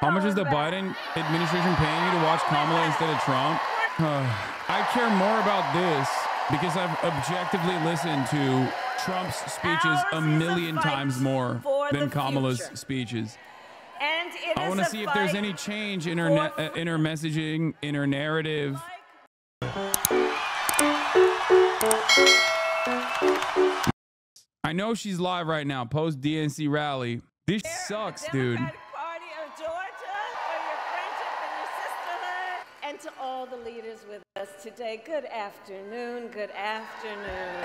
How much is the Biden administration paying you to watch Kamala instead of Trump? I care more about this because I've objectively listened to Trump's speeches a million times more than Kamala's speeches. And I want to see if there's any change in her messaging, in her narrative. I know she's live right now, post DNC rally. This sucks, dude. Party of Georgia, for your friendship and your sisterhood, and to all the leaders with us today, good afternoon, good afternoon.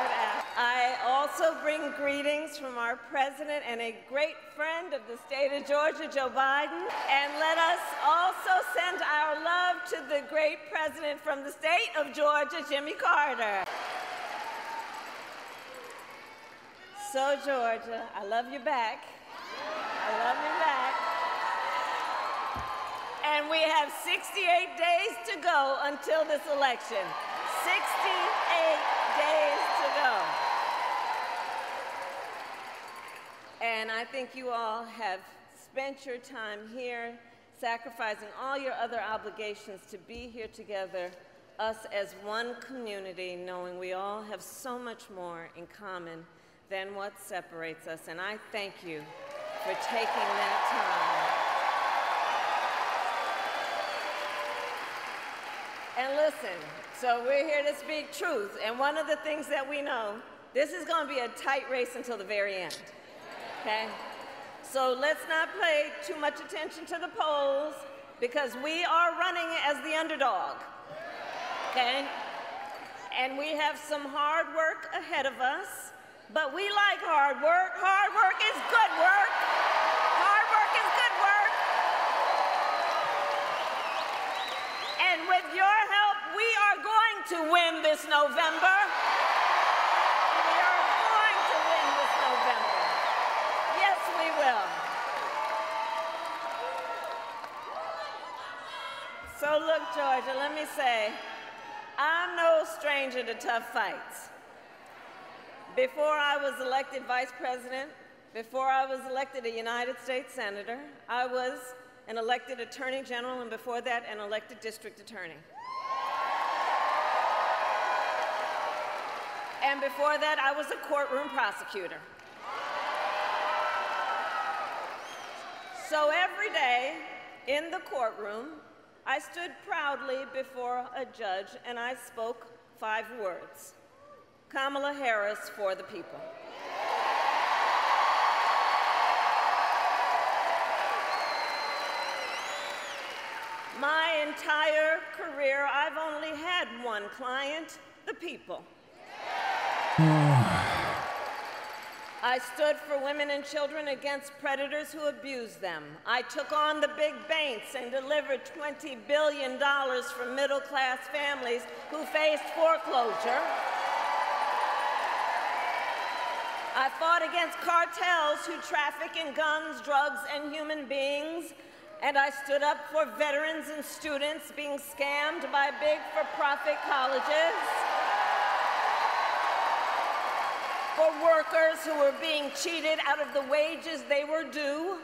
I also bring greetings from our president and a great friend of the state of Georgia, Joe Biden. And let us also send our love to the great president from the state of Georgia, Jimmy Carter. So, Georgia, I love you back. I love you back. And we have 68 days to go until this election. 68 days to go. And I think you all have spent your time here, sacrificing all your other obligations to be here together, us as one community, knowing we all have so much more in common than what separates us. And I thank you for taking that time. And listen, so we're here to speak truth. And one of the things that we know, this is going to be a tight race until the very end, okay? So let's not pay too much attention to the polls because we are running as the underdog, okay? And we have some hard work ahead of us. But we like hard work. Hard work is good work. Hard work is good work. And with your help, we are going to win this November. We are going to win this November. Yes, we will. So look, Georgia, let me say, I'm no stranger to tough fights. Before I was elected vice president, before I was elected a United States senator, I was an elected attorney general, and before that, an elected district attorney. And before that, I was a courtroom prosecutor. So every day in the courtroom, I stood proudly before a judge and I spoke 5 words. Kamala Harris for the people. My entire career, I've only had one client, the people. I stood for women and children against predators who abused them. I took on the big banks and delivered $20 billion from middle-class families who faced foreclosure. I fought against cartels who traffic in guns, drugs, and human beings. And I stood up for veterans and students being scammed by big for-profit colleges. For workers who were being cheated out of the wages they were due.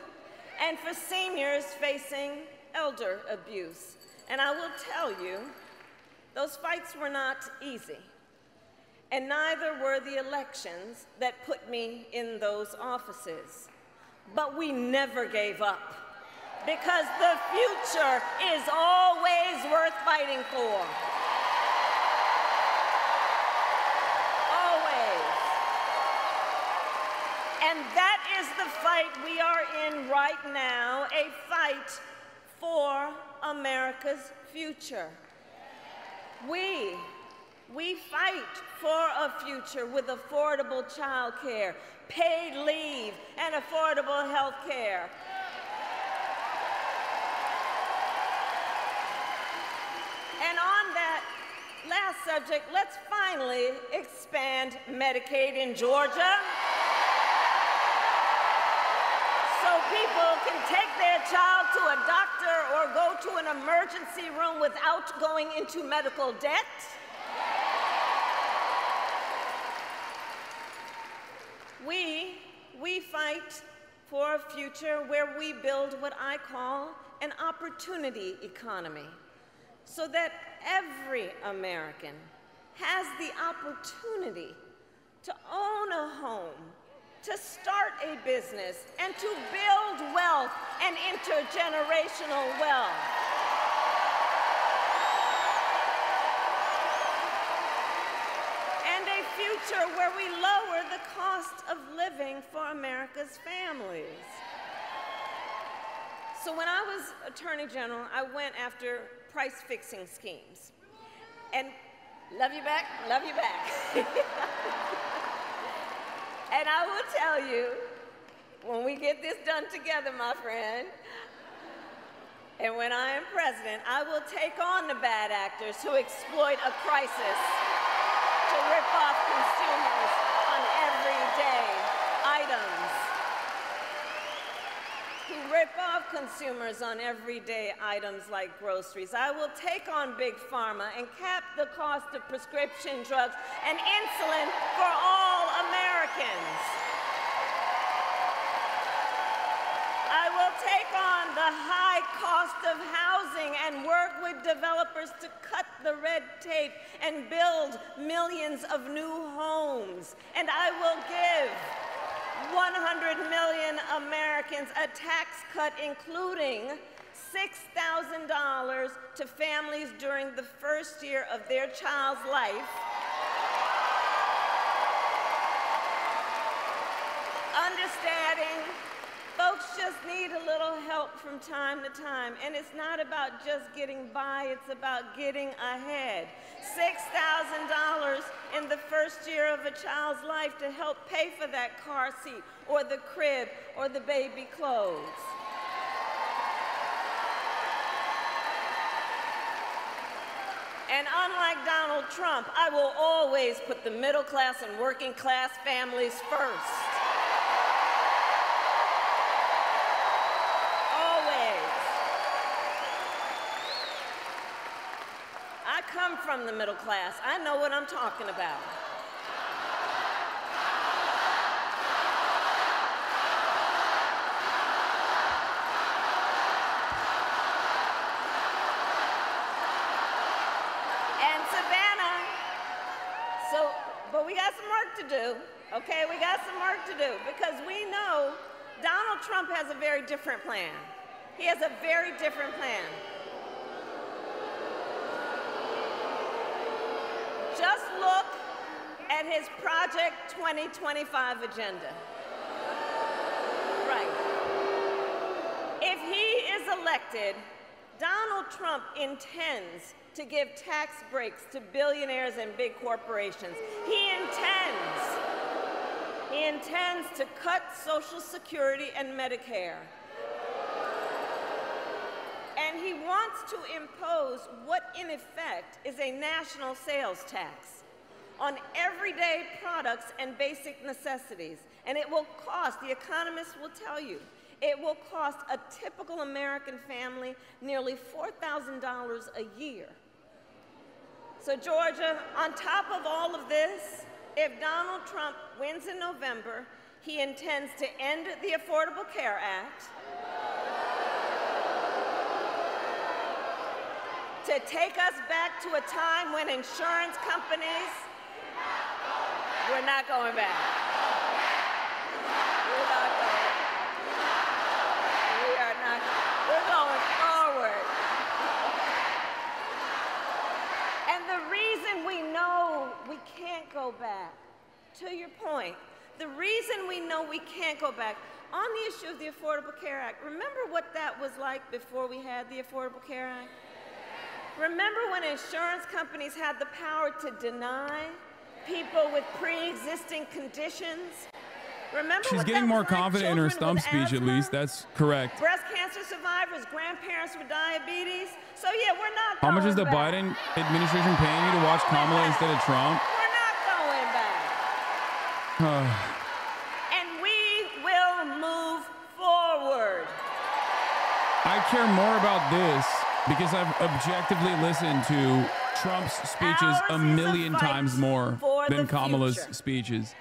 And for seniors facing elder abuse. And I will tell you, those fights were not easy. And neither were the elections that put me in those offices. But we never gave up, because the future is always worth fighting for. Always. And that is the fight we are in right now, a fight for America's future. We fight for a future with affordable child care, paid leave, and affordable health care. And on that last subject, let's finally expand Medicaid in Georgia so people can take their child to a doctor or go to an emergency room without going into medical debt. We fight for a future where we build what I call an opportunity economy so that every American has the opportunity to own a home, to start a business, and to build wealth and intergenerational wealth. And a future where we lower the cost of living for America's families. So when I was Attorney General, I went after price-fixing schemes. And love you back, love you back. And I will tell you, when we get this done together, my friend, and when I am president, I will take on the bad actors who exploit a crisis to rip off consumers on everyday items. Who rip off consumers on everyday items like groceries. I will take on Big Pharma and cap the cost of prescription drugs and insulin for all Americans. I will take on the high cost of housing and work with developers to cut the red tape and build millions of new homes. And I will give 100 million Americans a tax cut, including $6,000 to families during the first year of their child's life. Understanding folks just need a little help from time to time, and it's not about just getting by, it's about getting ahead. $6,000 in the first year of a child's life to help pay for that car seat or the crib or the baby clothes. And unlike Donald Trump, I will always put the middle class and working class families first. I come from the middle class. I know what I'm talking about. And Savannah, but we got some work to do, okay? We got some work to do because we know Donald Trump has a very different plan. He has a very different plan. Just look at his Project 2025 agenda. Right. If he is elected, Donald Trump intends to give tax breaks to billionaires and big corporations. He intends to cut Social Security and Medicare. And he wants to impose what, in effect, is a national sales tax on everyday products and basic necessities. And it will cost, the economists will tell you, it will cost a typical American family nearly $4,000 a year. So Georgia, on top of all of this, if Donald Trump wins in November, he intends to end the Affordable Care Act, to take us back to a time when insurance companies, we're not going back. We're not going. We are not. We're going forward. And the reason we know we can't go back, to your point, the reason we know we can't go back on the issue of the Affordable Care Act, remember what that was like before we had the Affordable Care Act? Remember when insurance companies had the power to deny people with pre-existing conditions? Remember She's what getting that more was like? confident in her Children stump with speech, at asthma, least. That's correct. breast cancer survivors, grandparents with diabetes. So yeah, we're not How much is the back. Biden administration paying you to watch Kamala instead of Trump? We're not going back. And we will move forward. I care more about this because I've objectively listened to Trump's speeches a million times more than Kamala's speeches.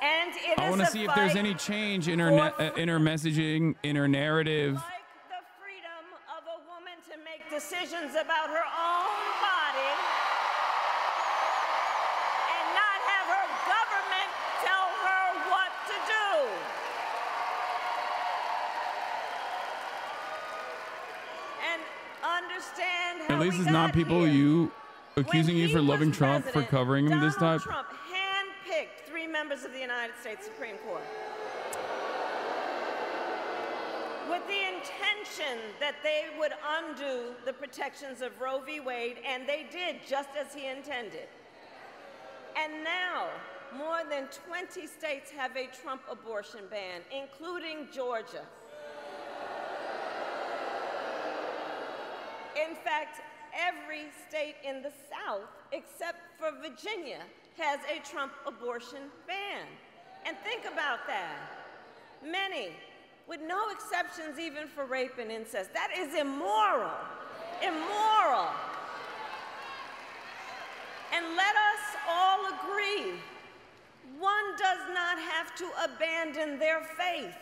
And it I want to see if there's any change in her messaging, in her narrative. Like the freedom of of a woman to make decisions about her own body and not have her government tell her what to do. And understand how at least we it's not got people here. you accusing you for loving Trump for President, covering him this Donald time. Trump handpicked 3 members of the United States Supreme Court with the intention that they would undo the protections of Roe v. Wade, and they did just as he intended. And now, more than 20 states have a Trump abortion ban, including Georgia. In fact, every state in the South, except for Virginia, has a Trump abortion ban. And think about that. Many, with no exceptions even for rape and incest. That is immoral. Immoral. And let us all agree, one does not have to abandon their faith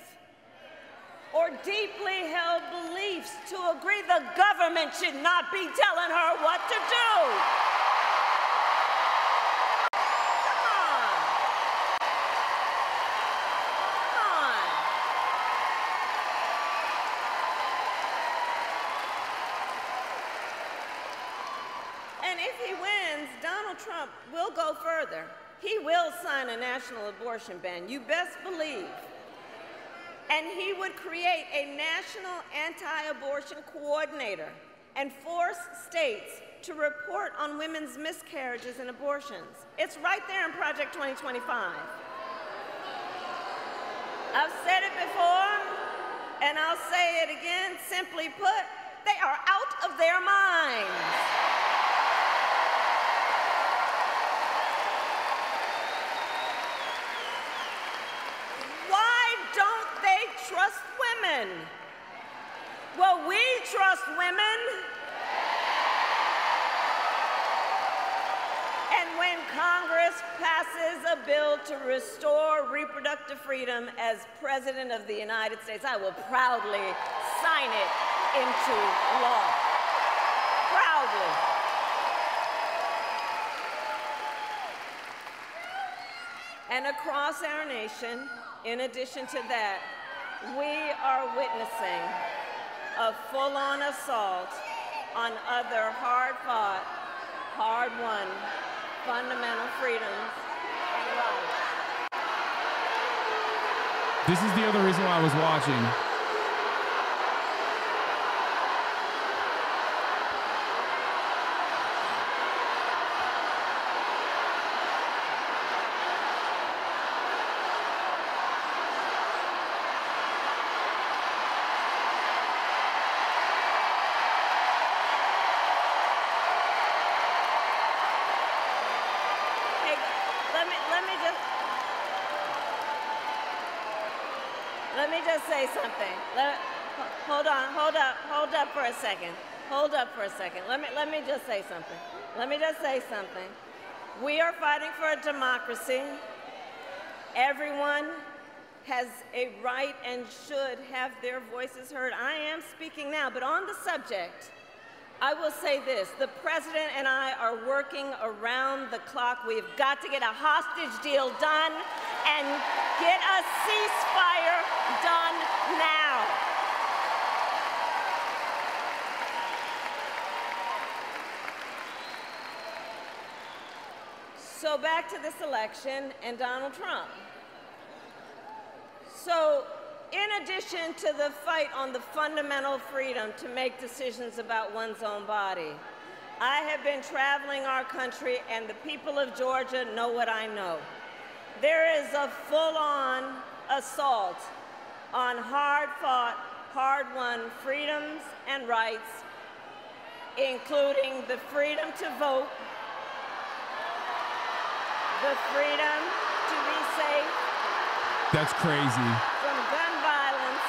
or deeply held beliefs to agree the government should not be telling her what to do. Come on. Come on. And if he wins, Donald Trump will go further. He will sign a national abortion ban, you best believe. And he would create a national anti-abortion coordinator and force states to report on women's miscarriages and abortions. It's right there in Project 2025. I've said it before, and I'll say it again. Simply put, they are out of their minds. Trust women. Well, we trust women. And when Congress passes a bill to restore reproductive freedom as President of the United States, I will proudly sign it into law. Proudly. And across our nation, in addition to that, we are witnessing a full-on assault on other hard-fought, hard-won fundamental freedoms and rights. This is the other reason why I was watching. Let me just say something. Hold up for a second. Hold up for a second. Let me just say something. Let me just say something. We are fighting for a democracy. Everyone has a right and should have their voices heard. I am speaking now, but on the subject, I will say this. The president and I are working around the clock. We've got to get a hostage deal done and get a ceasefire done now. So back to this election and Donald Trump. So in addition to the fight on the fundamental freedom to make decisions about one's own body, I have been traveling our country, and the people of Georgia know what I know. There is a full-on assault on hard-fought, hard-won freedoms and rights, including the freedom to vote, the freedom to be safe. That's crazy. From gun violence.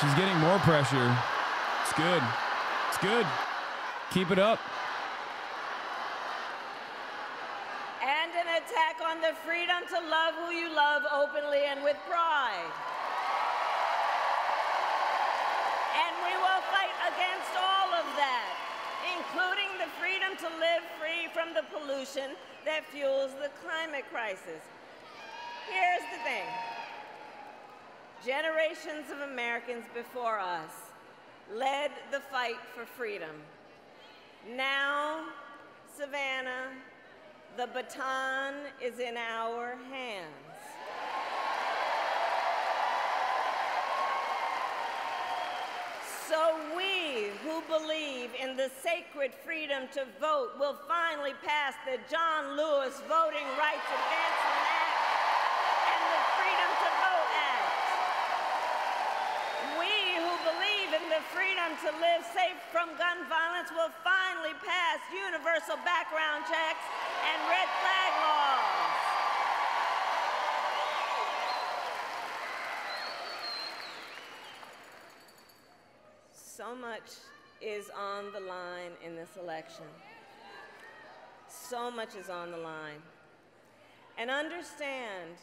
She's getting more pressure. It's good. It's good. Keep it up. And an attack on the freedom to love who you love openly and with with pride. And we will fight against all of that, including the freedom to live free from the pollution that fuels the climate crisis. Here's the thing. Generations of Americans before us led the fight for freedom. Now, Savannah, the baton is in our hands. So we who believe in the sacred freedom to vote will finally pass the John Lewis Voting Rights Advancement Act and the Freedom to Vote Act. We who believe in the freedom to live safe from gun violence will finally pass universal background checks and red flag laws. So much is on the line in this election. So much is on the line. And understand,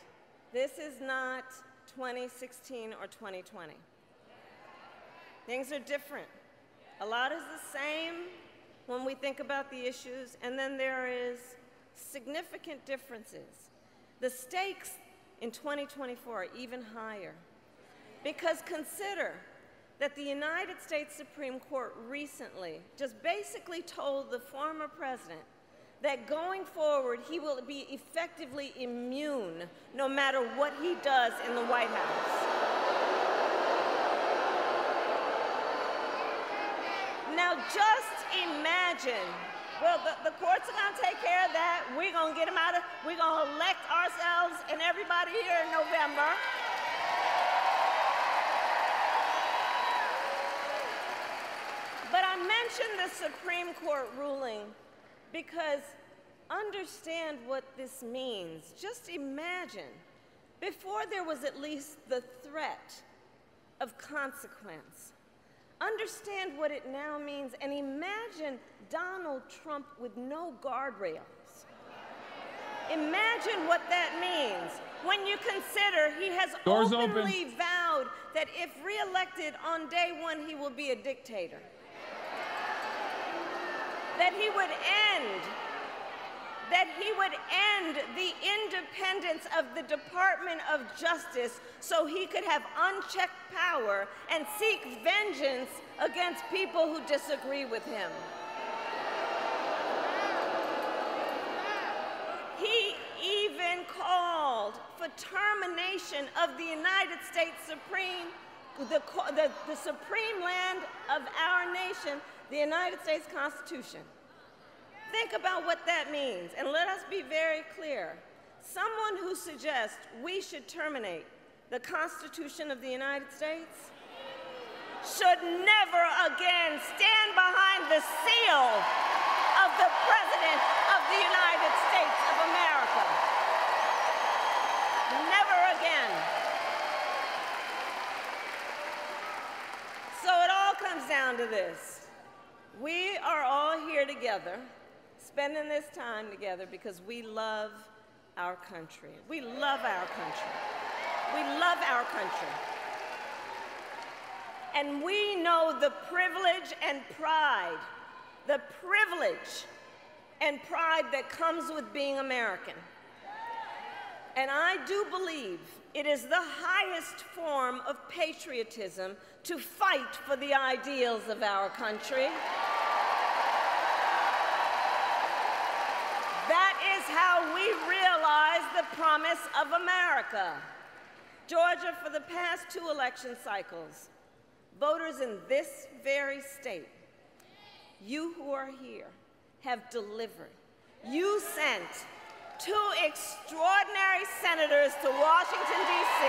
this is not 2016 or 2020. Things are different. A lot is the same when we think about the issues, and then there is significant differences. The stakes in 2024 are even higher, because consider that the United States Supreme Court recently just basically told the former president that going forward he will be effectively immune no matter what he does in the White House. Now just imagine, well, the courts are going to take care of that. We're going to get them out of, we're going to elect ourselves and everybody here in November. But I mentioned the Supreme Court ruling because understand what this means. Just imagine, before there was at least the threat of consequence, understand what it now means, and imagine Donald Trump with no guardrails. Imagine what that means when you consider he has openly vowed that if reelected on day one, he will be a dictator. That he would end the independence of the Department of Justice so he could have unchecked power and seek vengeance against people who disagree with him. He even called for termination of the United States Supreme, the supreme land of our nation, the United States Constitution. Think about what that means, and let us be very clear. Someone who suggests we should terminate the Constitution of the United States should never again stand behind the seal of the President of the United States of America. Never again. So it all comes down to this. We are all here together, spending this time together because we love our country. We love our country. We love our country. And we know the privilege and pride that comes with being American. And I do believe it is the highest form of patriotism to fight for the ideals of our country. That is how we realize the promise of America. Georgia, for the past 2 election cycles, voters in this very state, you who are here, have delivered. You sent 2 extraordinary senators to Washington, D.C.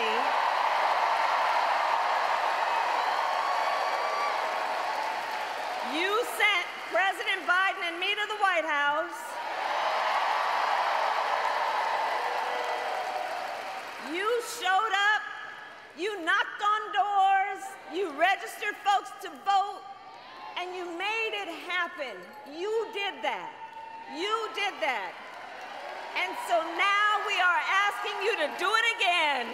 You sent President Biden and me to the White House. You showed up, you knocked on doors, you registered folks to vote, and you made it happen. You did that. You did that. And so now we are asking you to do it again.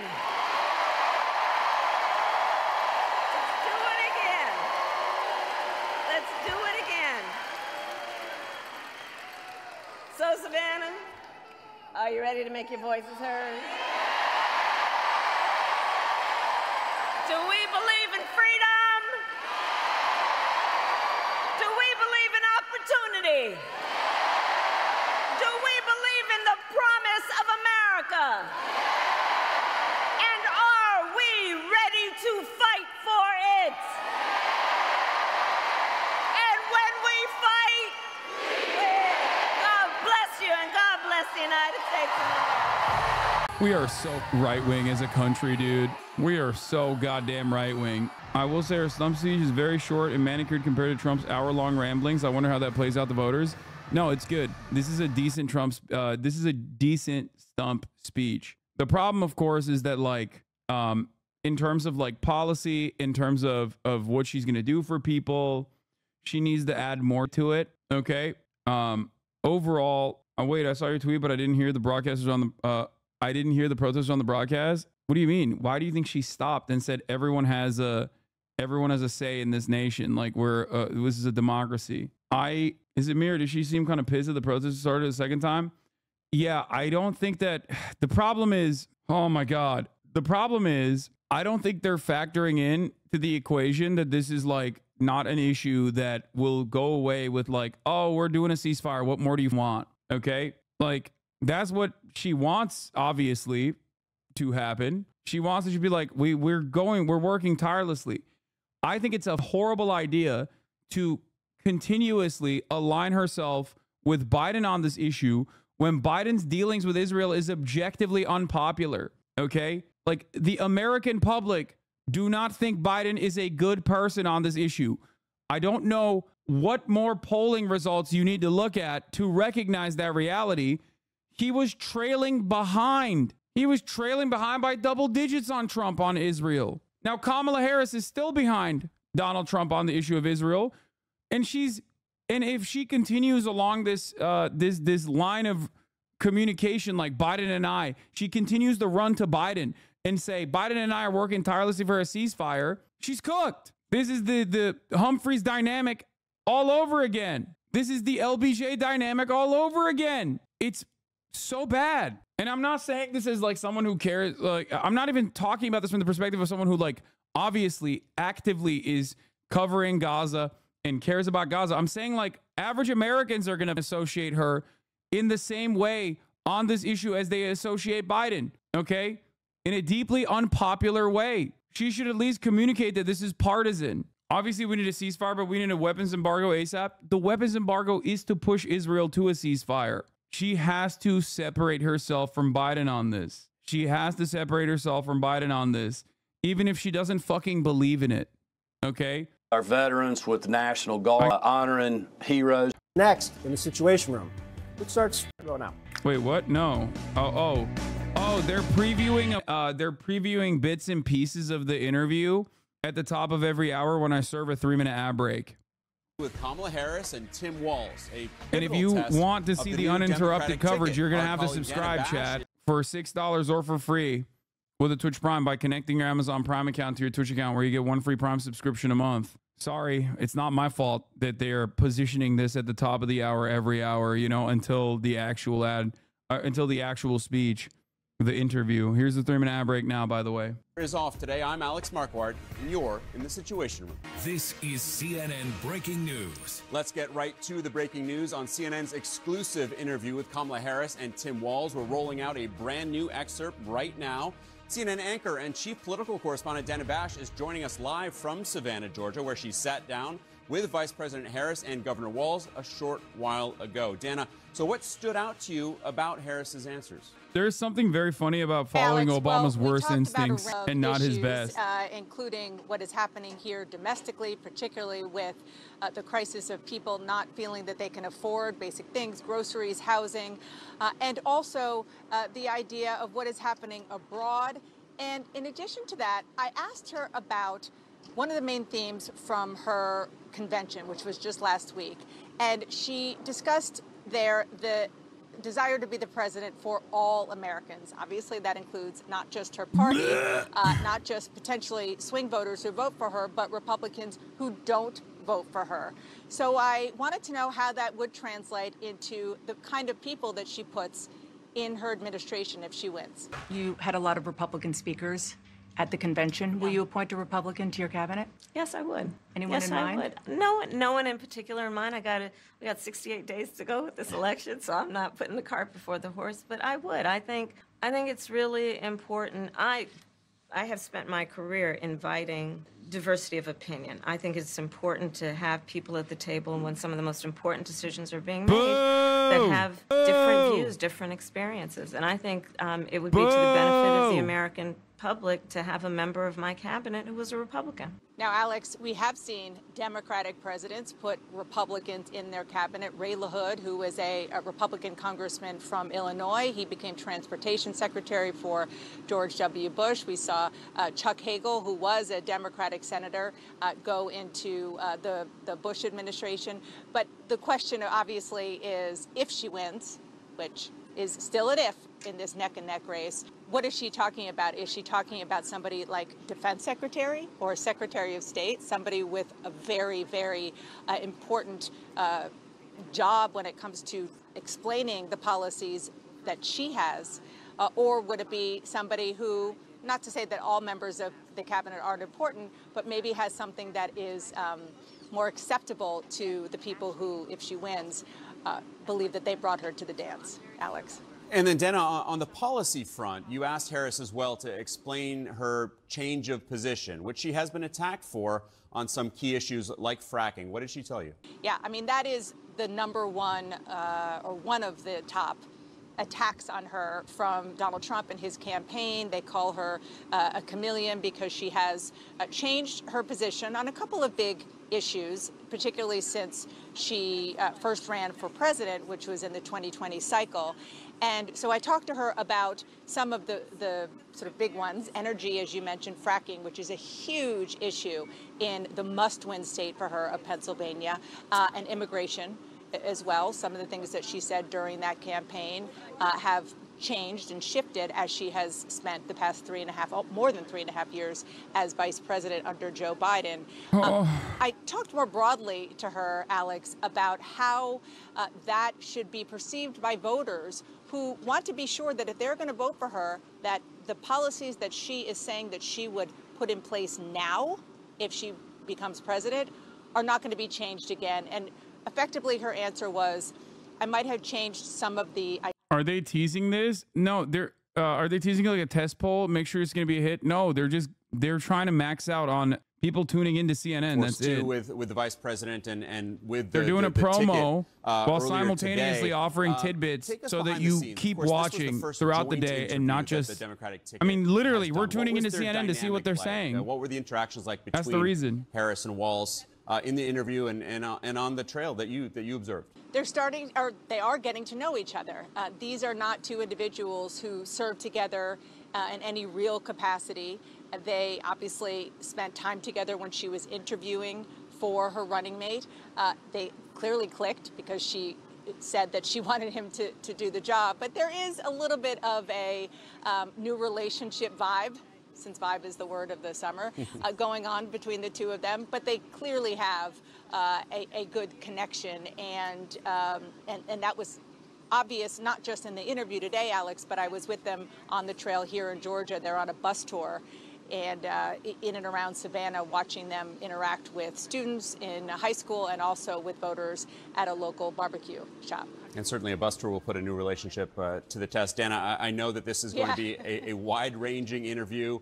Are you ready to make your voices heard? Do we believe in freedom? Do we believe in opportunity? Do we believe in the promise of America? And are we ready to fight for it? And when we fight, God bless you and God bless the United States of America. We are so right-wing as a country, dude. We are so goddamn right-wing. I will say her stump speech is very short and manicured compared to Trump's hour-long ramblings. I wonder how that plays out the voters. No, it's good. This is a decent this is a decent stump speech. The problem, of course, is that like, in terms of like policy, in terms of what she's going to do for people, she needs to add more to it. Okay. Overall, wait, I saw your tweet, but I didn't hear the broadcasters on the, I didn't hear the protesters on the broadcast. What do you mean? Why do you think she stopped and said everyone has a say in this nation? Like this is a democracy. Is it me or did she seem kind of pissed that the protest started a second time? Yeah, I don't think that the problem is, oh my God. The problem is, I don't think they're factoring in to the equation that this is like not an issue that will go away with like, oh, we're doing a ceasefire. What more do you want? Okay. Like that's what she wants, obviously, to happen. She wants it to be like, we're working tirelessly. I think it's a horrible idea to continuously align herself with Biden on this issue when Biden's dealings with Israel is objectively unpopular. Okay. Like the American public do not think Biden is a good person on this issue. I don't know what more polling results you need to look at to recognize that reality. He was trailing behind. He was trailing behind by double digits on Trump on Israel. Now, Kamala Harris is still behind Donald Trump on the issue of Israel. And if she continues along this line of communication like Biden and I, she continues to run to Biden and say, Biden and I are working tirelessly for a ceasefire. She's cooked. This is the Humphreys dynamic all over again. This is the LBJ dynamic all over again. It's so bad. And I'm not saying this as like someone who cares. Like, I'm not even talking about this from the perspective of someone who like obviously actively is covering Gaza and cares about Gaza. I'm saying like average Americans are going to associate her in the same way on this issue as they associate Biden. Okay. In a deeply unpopular way. She should at least communicate that this is partisan. Obviously, we need a ceasefire, but we need a weapons embargo ASAP. The weapons embargo is to push Israel to a ceasefire. She has to separate herself from Biden on this. She has to separate herself from Biden on this, even if she doesn't fucking believe in it. Okay? Our veterans with the National Guard, honoring heroes. Next, in the Situation Room, which starts going out. Wait, what? No. Oh, they're previewing bits and pieces of the interview at the top of every hour when I serve a 3-minute ad break. With Kamala Harris and Tim Walz. And if you want to see the uninterrupted coverage, you're going to have to subscribe, chat, for $6 or for free with a Twitch Prime by connecting your Amazon Prime account to your Twitch account, where you get 1 free Prime subscription a month. Sorry, it's not my fault that they're positioning this at the top of the hour every hour, you know, until the actual speech, the interview. Here's the 3-minute ad break now, by the way. Is off today. I'm Alex Marquardt, and you're in the Situation Room. This is CNN Breaking News. Let's get right to the breaking news. On CNN's exclusive interview with Kamala Harris and Tim Walz, we're rolling out a brand new excerpt right now. CNN anchor and chief political correspondent Dana Bash is joining us live from Savannah, Georgia, where she sat down with Vice President Harris and Governor Walz a short while ago. Dana, so what stood out to you about Harris's answers? There's something very funny about following Obama's worst instincts and not his best. Including what is happening here domestically, particularly with the crisis of people not feeling that they can afford basic things, groceries, housing, and also the idea of what is happening abroad. And in addition to that, I asked her about one of the main themes from her convention, which was just last week. And she discussed there the desire to be the president for all Americans. Obviously, that includes not just her party, not just potentially swing voters who vote for her, but Republicans who don't vote for her. So I wanted to know how that would translate into the kind of people that she puts in her administration if she wins. You had a lot of Republican speakers at the convention. Will you appoint a Republican to your cabinet? Yes, I would. Anyone in mind? Yes, I would. No one in particular in mind. We got 68 days to go with this election, so I'm not putting the cart before the horse. But I would. I think it's really important. I have spent my career inviting diversity of opinion. I think it's important to have people at the table when some of the most important decisions are being made that have different views, different experiences. And I think it would be to the benefit of the American public to have a member of my cabinet who was a Republican. Now, Alex, we have seen Democratic presidents put Republicans in their cabinet. Ray LaHood, who was a Republican congressman from Illinois, he became transportation secretary for George W. Bush. We saw Chuck Hagel, who was a Democratic senator, go into the Bush administration. But the question, obviously, is if she wins, which is still an if in this neck-and-neck race, what is she talking about? Is she talking about somebody like Defense Secretary or Secretary of State, somebody with a very, very important job when it comes to explaining the policies that she has? Or would it be somebody who, not to say that all members of the cabinet aren't important, but maybe has something that is more acceptable to the people who, if she wins, believe that they brought her to the dance? Alex. And then, Dana, on the policy front, you asked Harris as well to explain her change of position, which she has been attacked for on some key issues like fracking. What did she tell you? Yeah, I mean, that is the number one or one of the top attacks on her from Donald Trump and his campaign. They call her a chameleon because she has changed her position on a couple of big issues, particularly since she first ran for president, which was in the 2020 cycle. And so I talked to her about some of the sort of big ones, energy, as you mentioned, fracking, which is a huge issue in the must-win state for her of Pennsylvania, and immigration as well. Some of the things that she said during that campaign have changed and shifted as she has spent the past more than 3.5 years as vice president under Joe Biden. I talked more broadly to her, Alex, about how that should be perceived by voters who want to be sure that if they're going to vote for her, that the policies that she is saying that she would put in place now, if she becomes president, are not going to be changed again. And effectively, her answer was, I might have changed some of the... Are they teasing this? No, are they teasing like a test poll? Make sure it's going to be a hit? No, they're trying to max out on people tuning into CNN. That's it. With the vice president and with they're doing a promo while simultaneously today, offering tidbits so that you keep watching throughout the day and not just. I mean, literally, we're tuning into CNN to see what they're saying. What were the interactions like between That's the reason. Harris and Walz in the interview and on the trail that you observed? They are getting to know each other. These are not two individuals who serve together in any real capacity. They obviously spent time together when she was interviewing for her running mate. They clearly clicked because she said that she wanted him to do the job. But there is a little bit of a new relationship vibe, since vibe is the word of the summer, going on between the two of them. But they clearly have a good connection, and that was obvious not just in the interview today, Alex, but I was with them on the trail here in Georgia. They're on a bus tour and in and around Savannah, watching them interact with students in high school and also with voters at a local barbecue shop. And certainly a bus tour will put a new relationship to the test. Dana, I know that this is going to be a wide-ranging interview,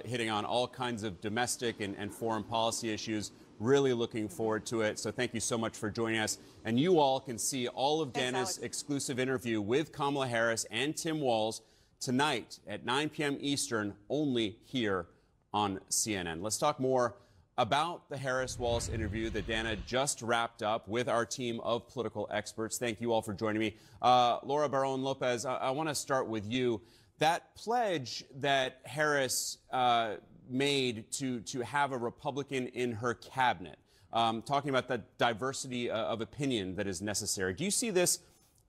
hitting on all kinds of domestic and foreign policy issues. Really looking forward to it. So thank you so much for joining us. And you all can see all of Dana's exclusive interview with Kamala Harris and Tim Walz tonight at 9 p.m. Eastern, only here on CNN. Let's talk more about the Harris-Walz interview that Dana just wrapped up with our team of political experts. Thank you all for joining me. Laura Barón-López, I want to start with you. That pledge that Harris made to have a Republican in her cabinet, talking about the diversity of opinion that is necessary. Do you see this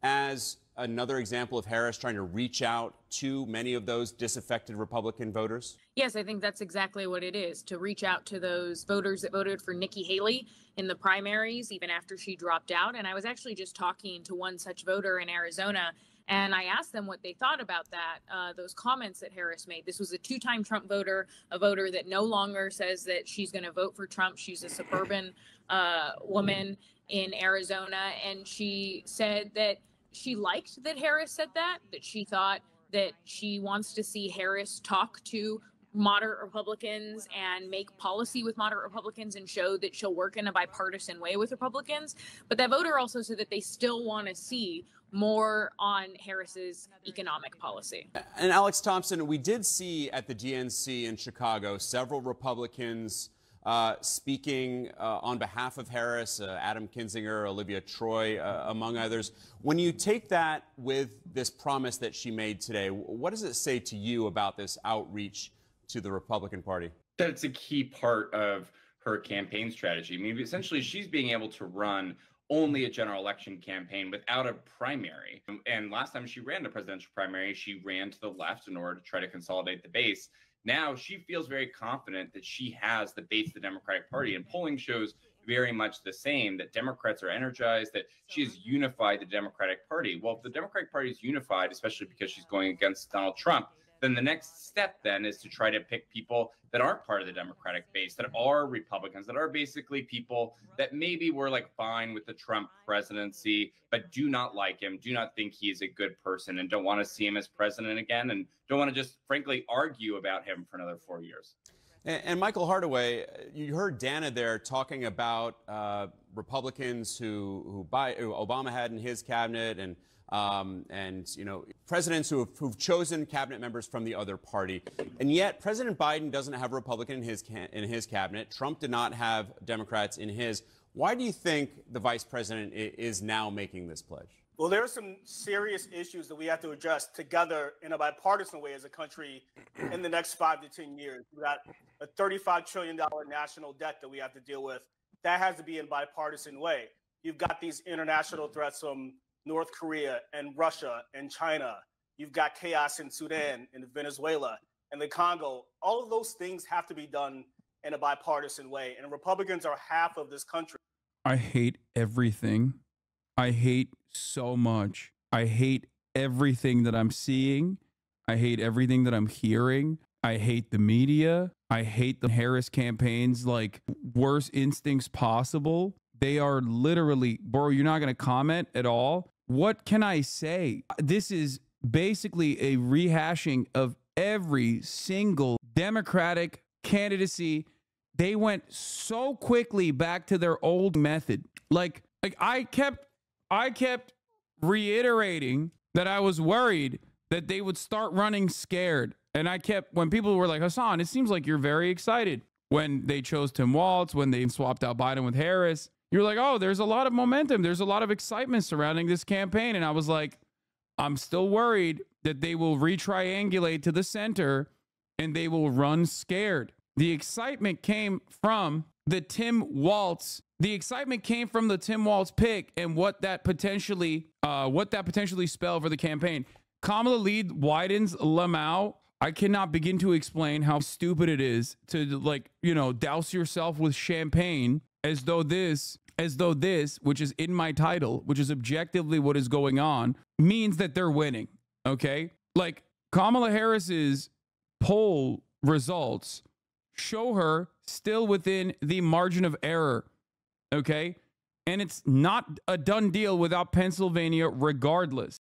as another example of Harris trying to reach out to many of those disaffected Republican voters? Yes, I think that's exactly what it is, to reach out to those voters that voted for Nikki Haley in the primaries, even after she dropped out. And I was actually just talking to one such voter in Arizona, And I asked them what they thought about that, those comments that Harris made. This was a two-time Trump voter, a voter that no longer says that she's going to vote for Trump. She's a suburban woman in Arizona. And she said that she liked that Harris said that she thought that she wants to see Harris talk to moderate Republicans and make policy with moderate Republicans and show that she'll work in a bipartisan way with Republicans. But that voter also said that they still want to see more on Harris's economic policy. And Alex Thompson, we did see at the DNC in Chicago several Republicans speaking on behalf of Harris, Adam Kinzinger, Olivia Troy, among others. When you take that with this promise that she made today, what does it say to you about this outreach to the Republican Party? That it's a key part of her campaign strategy. I mean, essentially, she's being able to run only a general election campaign without a primary. And last time she ran the presidential primary, she ran to the left in order to try to consolidate the base. Now she feels very confident that she has the base of the Democratic Party, and polling shows very much the same, that Democrats are energized, that she has unified the Democratic Party. Well, if the Democratic Party is unified, especially because she's going against Donald Trump, then the next step then is to try to pick people that aren't part of the Democratic base, that are Republicans, that are basically people that maybe were like fine with the Trump presidency, but do not like him, do not think he is a good person, and don't want to see him as president again, and don't want to just frankly argue about him for another 4 years. And Michael Hardaway, you heard Dana there talking about Republicans who Obama had in his cabinet, and you know, presidents who've chosen cabinet members from the other party. And yet President Biden doesn't have a Republican in his cabinet. Trump did not have Democrats in his. Why do you think the vice president is now making this pledge? Well, there are some serious issues that we have to address together in a bipartisan way as a country in the next 5 to 10 years. We've got a $35 trillion national debt that we have to deal with. That has to be in a bipartisan way. You've got these international threats from North Korea and Russia and China. You've got chaos in Sudan and Venezuela and the Congo. All of those things have to be done in a bipartisan way. And Republicans are half of this country. I hate everything. I hate so much. I hate everything that I'm seeing. I hate everything that I'm hearing. I hate the media. I hate the Harris campaign's like worst instincts possible. They are literally, bro, you're not going to comment at all. What can I say? This is basically a rehashing of every single Democratic candidacy. They went so quickly back to their old method. Like I kept reiterating that I was worried that they would start running scared. And when people were like, Hasan, it seems like you're very excited. When they chose Tim Walz, when they swapped out Biden with Harris, you're like, oh, there's a lot of momentum. There's a lot of excitement surrounding this campaign. And I was like, I'm still worried that they will retriangulate to the center and they will run scared. The excitement came from the Tim Walz. The excitement came from the Tim Walz pick and what that potentially spelled for the campaign. Kamala lead widens Lamau. I cannot begin to explain how stupid it is to, like, you know, douse yourself with champagne as though this, which is in my title, which is objectively what is going on, means that they're winning. Okay. Like Kamala Harris's poll results show her still within the margin of error. Okay. And it's not a done deal without Pennsylvania regardless.